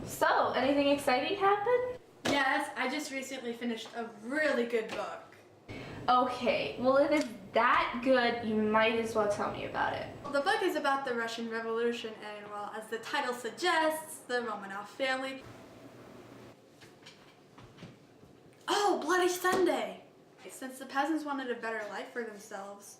So, anything exciting happen? Yes, I just recently finished a really good book. Okay, well if it's that good, you might as well tell me about it. The book is about the Russian Revolution and, well, as the title suggests, the Romanov family. Oh, Bloody Sunday! Since the peasants wanted a better life for themselves,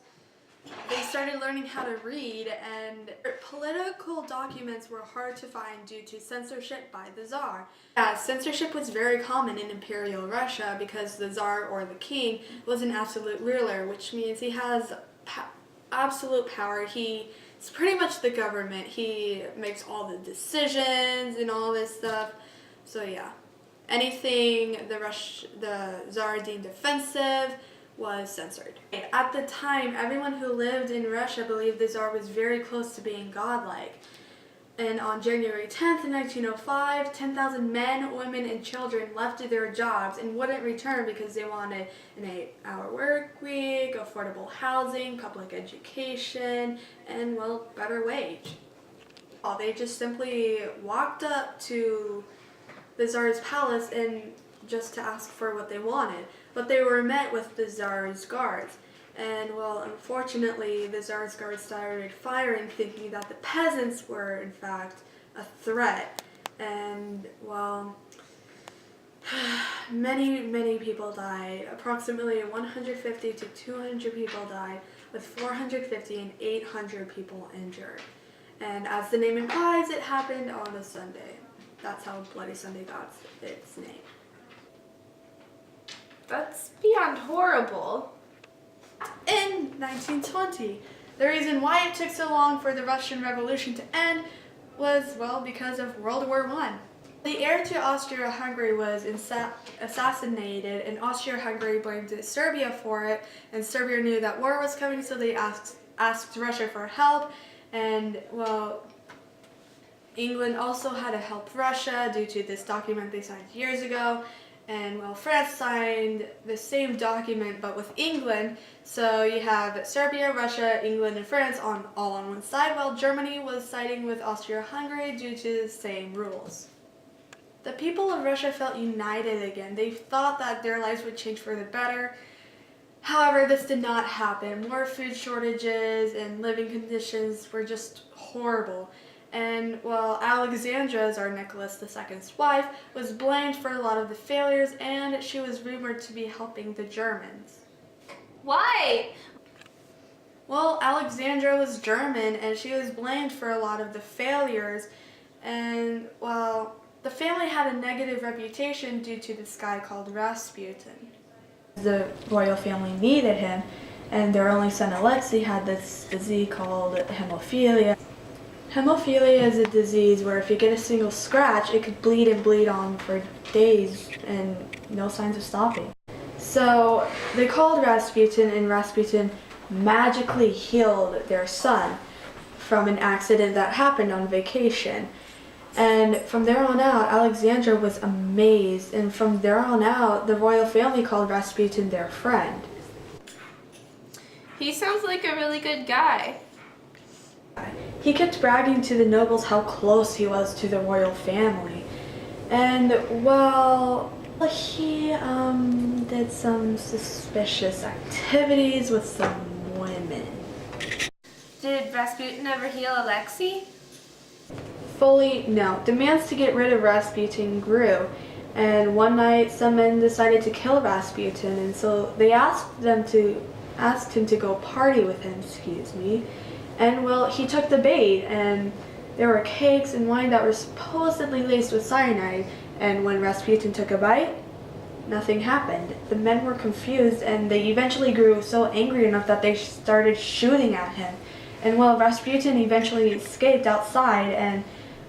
they started learning how to read, and political documents were hard to find due to censorship by the Tsar. Censorship was very common in Imperial Russia because the Tsar, or the king, was an absolute ruler, which means he has absolute power. He's pretty much the government. He makes all the decisions and all this stuff. So yeah, anything the Tsar deemed offensive was censored. At the time, everyone who lived in Russia believed the Tsar was very close to being godlike. And on January 10th, 1905, 10,000 men, women, and children left their jobs and wouldn't return because they wanted an 8-hour work week, affordable housing, public education, and, well, better wage. They just simply walked up to the Tsar's palace and just to ask for what they wanted. But they were met with the Tsar's guards. And, well, unfortunately, the Tsar's guards started firing, thinking that the peasants were, in fact, a threat. And, well, many people died. Approximately 150 to 200 people died, with 450 and 800 people injured. And as the name implies, it happened on a Sunday. That's how Bloody Sunday got its name. That's beyond horrible. In 1920, the reason why it took so long for the Russian Revolution to end was, well, because of World War I. The heir to Austria-Hungary was assassinated, and Austria-Hungary blamed Serbia for it, and Serbia knew that war was coming, so they asked Russia for help, and, well, England also had to help Russia due to this document they signed years ago. And, well, France signed the same document but with England, so you have Serbia, Russia, England, and France all on one side, while Germany was siding with Austria-Hungary due to the same rules. The people of Russia felt united again. They thought that their lives would change for the better. However, this did not happen. More food shortages and living conditions were just horrible. And, well, Alexandra, Tsar Nicholas II's wife, was blamed for a lot of the failures, and she was rumored to be helping the Germans. Why? Well, Alexandra was German, and she was blamed for a lot of the failures, and, well, the family had a negative reputation due to this guy called Rasputin. The royal family needed him, and their only son Alexei had this disease called hemophilia. Hemophilia is a disease where if you get a single scratch, it could bleed and bleed on for days and no signs of stopping. So they called Rasputin, and Rasputin magically healed their son from an accident that happened on vacation. And from there on out, Alexandra was amazed, and from there on out, the royal family called Rasputin their friend. He sounds like a really good guy. He kept bragging to the nobles how close he was to the royal family. And, well, he did some suspicious activities with some women. Did Rasputin ever heal Alexei? Fully, no. Demands to get rid of Rasputin grew. And one night, some men decided to kill Rasputin, and so they asked him to go party with him, And, well, he took the bait, and there were cakes and wine that were supposedly laced with cyanide, and when Rasputin took a bite, nothing happened. The men were confused, and they eventually grew so angry enough that they started shooting at him. And, well, Rasputin eventually escaped outside, and,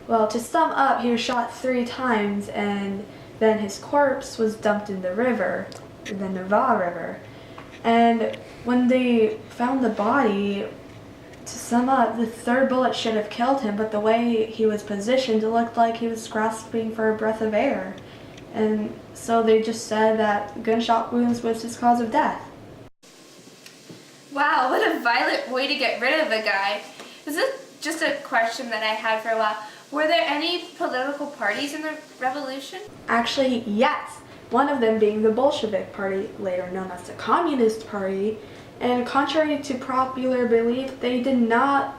well, to sum up, he was shot 3 times, and then his corpse was dumped in the river, the Neva River. And when they found the body, to sum up, the 3rd bullet should have killed him, but the way he was positioned, it looked like he was grasping for a breath of air. And so they just said that gunshot wounds was his cause of death. Wow, what a violent way to get rid of a guy. Is this just a question that I had for a while. Were there any political parties in the revolution? Actually, yes. One of them being the Bolshevik Party, later known as the Communist Party. And contrary to popular belief, they did not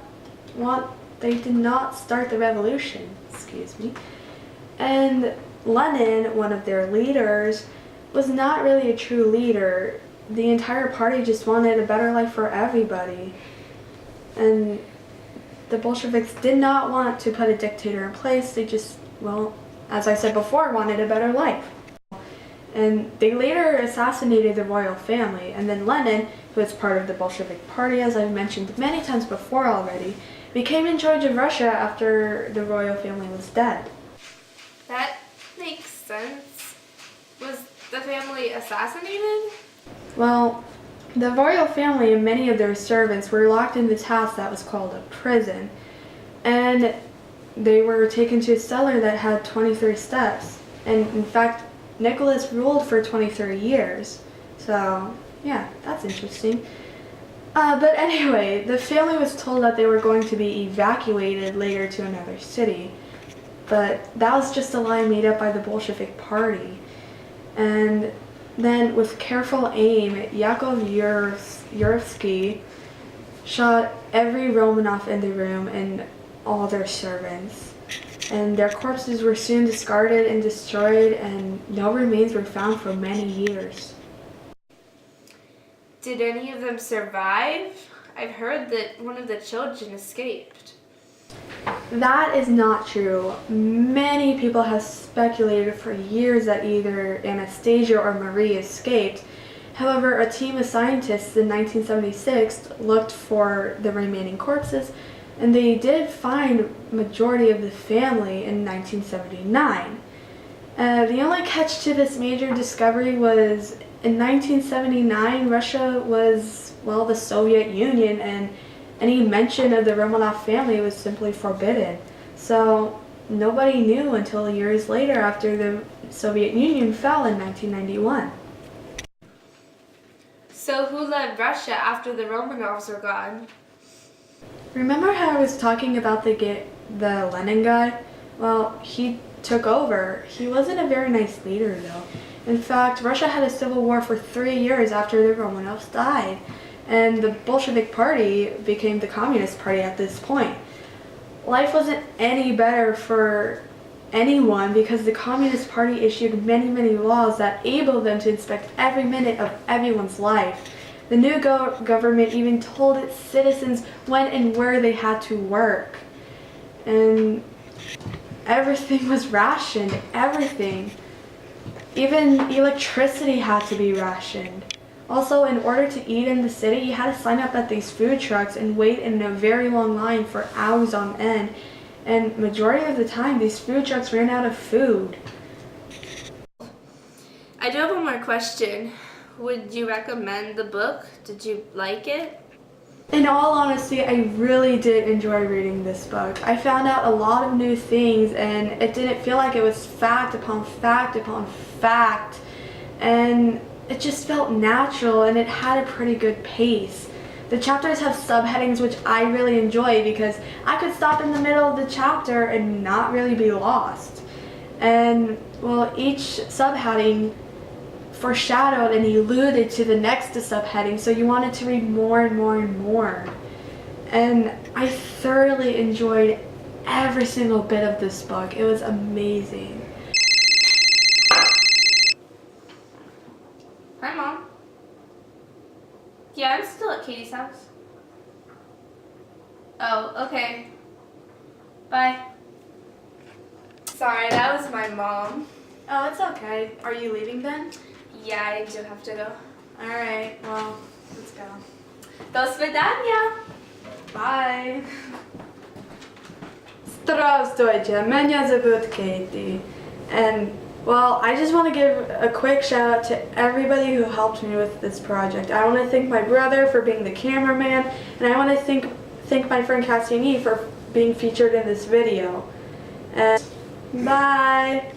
start the revolution. Excuse me. And Lenin, one of their leaders, was not really a true leader. The entire party just wanted a better life for everybody. And the Bolsheviks did not want to put a dictator in place. They just, well, as I said before, wanted a better life. And they later assassinated the royal family. And then Lenin, who was part of the Bolshevik Party, as I've mentioned many times before already, became in charge of Russia after the royal family was dead. That makes sense. Was the family assassinated? Well, the royal family and many of their servants were locked in this house that was called a prison. And they were taken to a cellar that had 23 steps. And in fact, Nicholas ruled for 23 years. So, yeah, that's interesting. But anyway, the family was told that they were going to be evacuated later to another city. But that was just a lie made up by the Bolshevik Party. And then, with careful aim, Yakov Yurovsky shot every Romanov in the room and all their servants. And their corpses were soon discarded and destroyed, and no remains were found for many years. Did any of them survive? I've heard that one of the children escaped. That is not true. Many people have speculated for years that either Anastasia or Marie escaped. However, a team of scientists in 1976 looked for the remaining corpses, and they did find majority of the family in 1979. The only catch to this major discovery was in 1979, Russia was, well, the Soviet Union, and any mention of the Romanov family was simply forbidden. So nobody knew until years later after the Soviet Union fell in 1991. So who led Russia after the Romanovs were gone? Remember how I was talking about the Lenin guy? Well, he took over. He wasn't a very nice leader, though. In fact, Russia had a civil war for 3 years after the Romanovs died. And the Bolshevik Party became the Communist Party at this point. Life wasn't any better for anyone because the Communist Party issued many, many laws that enabled them to inspect every minute of everyone's life. The new government even told its citizens when and where they had to work. And everything was rationed, everything. Even electricity had to be rationed. Also, in order to eat in the city, you had to sign up at these food trucks and wait in a very long line for hours on end. And majority of the time, these food trucks ran out of food. I do have one more question. Would you recommend the book? Did you like it? In all honesty, I really did enjoy reading this book. I found out a lot of new things, and it didn't feel like it was fact upon fact upon fact. And it just felt natural, and it had a pretty good pace. The chapters have subheadings, which I really enjoy because I could stop in the middle of the chapter and not really be lost. And, well, each subheading foreshadowed and alluded to the next subheading, so you wanted to read more and more and more. And I thoroughly enjoyed every single bit of this book. It was amazing. Hi, Mom. Yeah, I'm still at Katie's house. Oh, okay. Bye. Sorry, that was my mom. Oh, it's okay. Are you leaving then? Yeah, I do have to go. Alright, well, let's go. Do свидания. Bye. Здравствуйте, меня зовут Katie. And, well, I just want to give a quick shout out to everybody who helped me with this project. I want to thank my brother for being the cameraman, and I want to thank my friend Cassianie for being featured in this video. And bye!